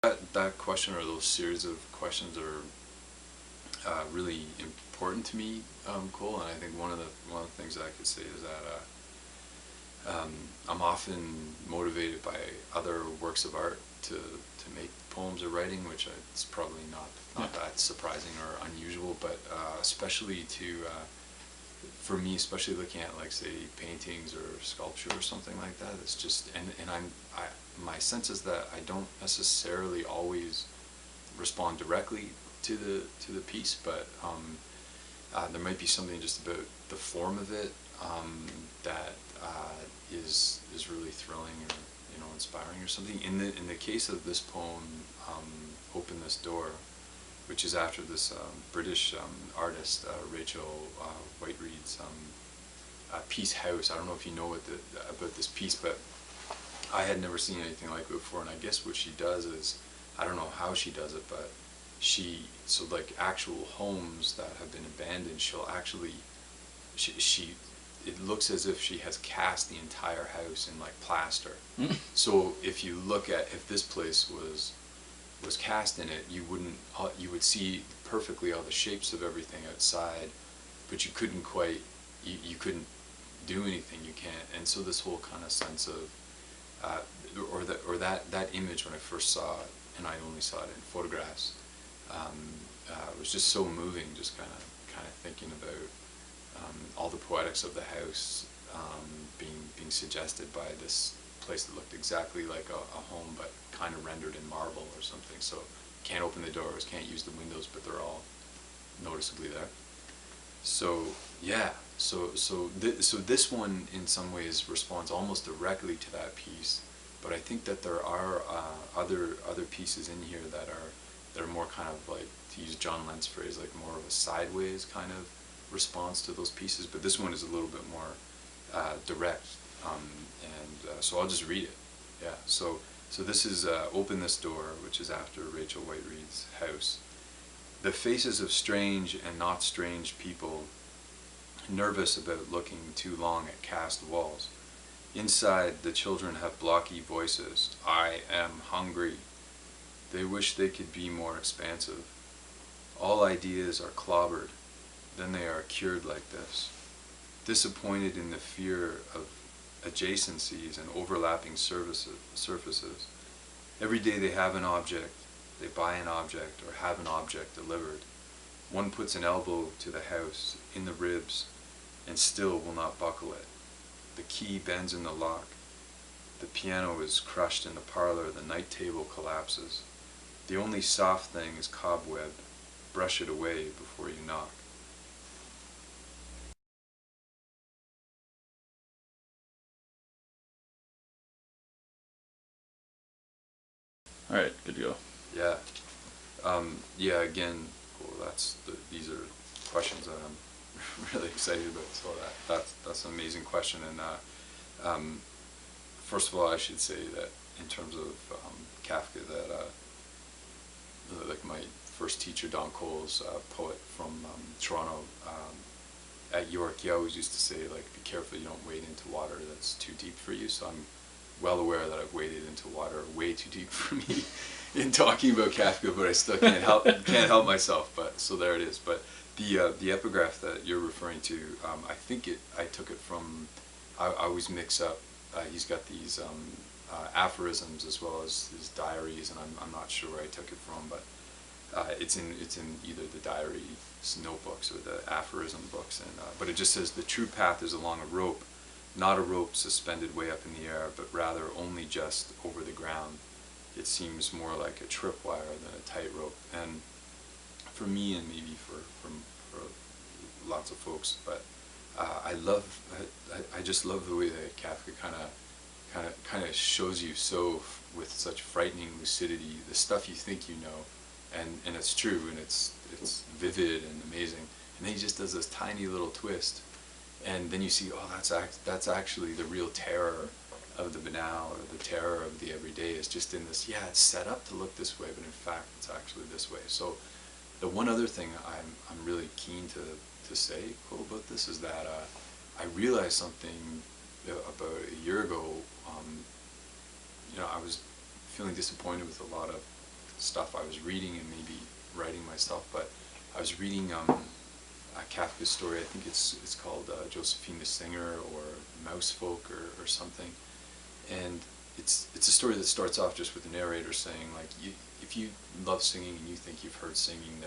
That question, or those series of questions, are really important to me, Cole. And I think one of the things that I could say is that I'm often motivated by other works of art to make poems or writing, which it's probably not that surprising or unusual, but especially for me, especially looking at, like, say, paintings or sculpture or something like that. It's just, and my sense is that I don't necessarily always respond directly to the piece, but there might be something just about the form of it that is really thrilling, or inspiring or something. In the case of this poem, "Open This Door," which is after this British artist, Rachel Whiteread's piece House. I don't know if you know about this piece, but I had never seen anything like it before. And I guess what she does is, I don't know how she does it, but so like actual homes that have been abandoned, she'll actually, it looks as if she has cast the entire house in, like, plaster. So if you look at, if this place was cast in it, you would see perfectly all the shapes of everything outside, but you couldn't quite, you couldn't do anything. You can't. And so this whole kind of sense of that image, when I first saw it, and I only saw it in photographs, was just so moving. Just kind of thinking about all the poetics of the house being suggested by this place that looked exactly like a home, but kind of rendered in marble or something. So can't open the doors, can't use the windows, but they're all noticeably there. So yeah, so this one in some ways responds almost directly to that piece, but I think that there are other pieces in here that are more kind of, like, to use John Lent's phrase, like more of a sideways kind of response to those pieces. But this one is a little bit more direct, and so I'll just read it. Yeah. So this is "Open This Door," which is after Rachel Whiteread's House. The faces of strange and not strange people, nervous about looking too long at cast walls. Inside, the children have blocky voices. "I am hungry." They wish they could be more expansive. All ideas are clobbered, then they are cured like this. Disappointed in the fear of adjacencies and overlapping surfaces. Every day they have an object, they buy an object, or have an object delivered. One puts an elbow to the house, in the ribs, and still will not buckle it. The key bends in the lock. The piano is crushed in the parlor, the night table collapses. The only soft thing is cobweb. Brush it away before you knock. All right, good to go. Yeah. Yeah, again, well, these are questions that I'm really excited about. So that's an amazing question. And first of all, I should say that in terms of Kafka, that like my first teacher, Don Cole's poet from Toronto, at York, he always used to say, like, be careful you don't wade into water that's too deep for you. So I'm well aware that I've waded into water way too deep for me in talking about Kafka, but I still can't help myself. But so there it is. But the epigraph that you're referring to, I took it from. I always mix up. He's got these aphorisms as well as his diaries, and I'm not sure where I took it from, but it's in either the diary notebooks or the aphorism books, and but it just says, "The true path is along a rope, not a rope suspended way up in the air, but rather only just over the ground. It seems more like a tripwire than a tightrope." And for me, and maybe for lots of folks, but I just love the way that Kafka kind of shows you with such frightening lucidity the stuff you think you know, and it's true, and it's vivid and amazing, and then he just does this tiny little twist, and then you see, oh, that's actually the real terror of the banal, or the terror of the everyday, is just in this. Yeah, it's set up to look this way, but in fact it's actually this way. So the one other thing I'm really keen to say, Cole, about this is that I realized something about a year ago. I was feeling disappointed with a lot of stuff I was reading and maybe writing myself, but I was reading a Kafka story. I think it's called Josephine the Singer or Mouse Folk or something, and it's a story that starts off just with the narrator saying like, if you love singing and you think you've heard singing,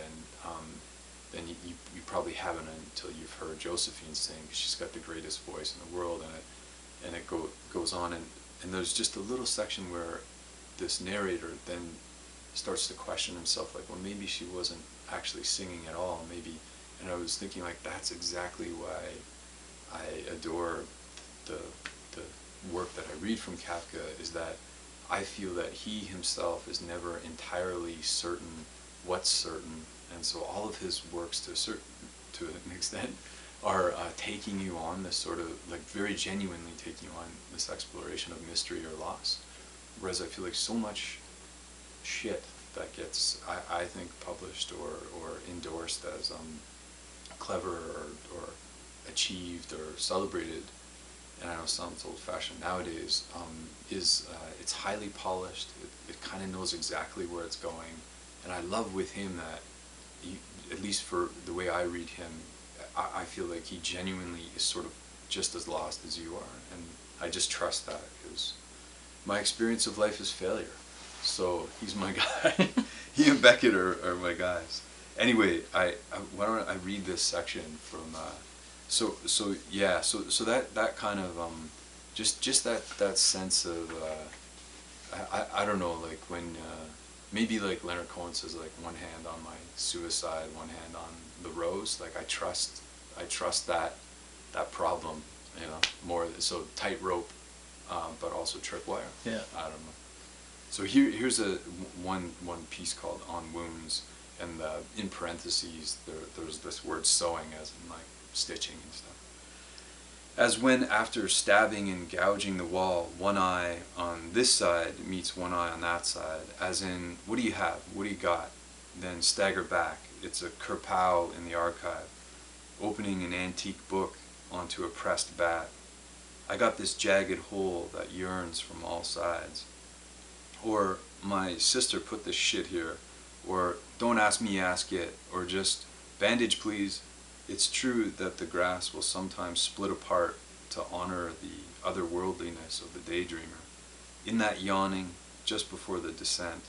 then you probably haven't until you've heard Josephine sing, because she's got the greatest voice in the world, and it goes on, and there's just a little section where this narrator then starts to question himself, like, well, maybe she wasn't actually singing at all, maybe. And I was thinking, like, that's exactly why I adore the work that I read from Kafka, is that I feel that he himself is never entirely certain what's certain, and so all of his works to an extent are taking you on this sort of, like, very genuinely taking you on this exploration of mystery or loss. Whereas I feel like so much shit that gets, I think, published or endorsed as clever or achieved or celebrated, and I know it sounds old-fashioned nowadays, it's highly polished. It kind of knows exactly where it's going, and I love with him that, at least for the way I read him, I feel like he genuinely is sort of just as lost as you are, and I just trust that, because my experience of life is failure. So he's my guy. He and Beckett are my guys. Anyway, why don't I read this section from so that kind of just that sense of I don't know, like when maybe like Leonard Cohen says, like, one hand on my suicide, one hand on the rose. Like, I trust that problem, you know, more so tightrope, but also tripwire. Yeah. I don't know. So here's one piece called On Wounds, and in parentheses there's this word sewing, as in like stitching and stuff. As when after stabbing and gouging the wall, one eye on this side meets one eye on that side, as in, what do you have, what do you got? Then stagger back, it's a kerpow in the archive, opening an antique book onto a pressed bat. I got this jagged hole that yearns from all sides. Or, my sister put this shit here, or don't ask me, ask it, or just, bandage please. It's true that the grass will sometimes split apart to honor the otherworldliness of the daydreamer. In that yawning, just before the descent,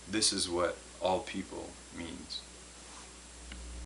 this is what all people means.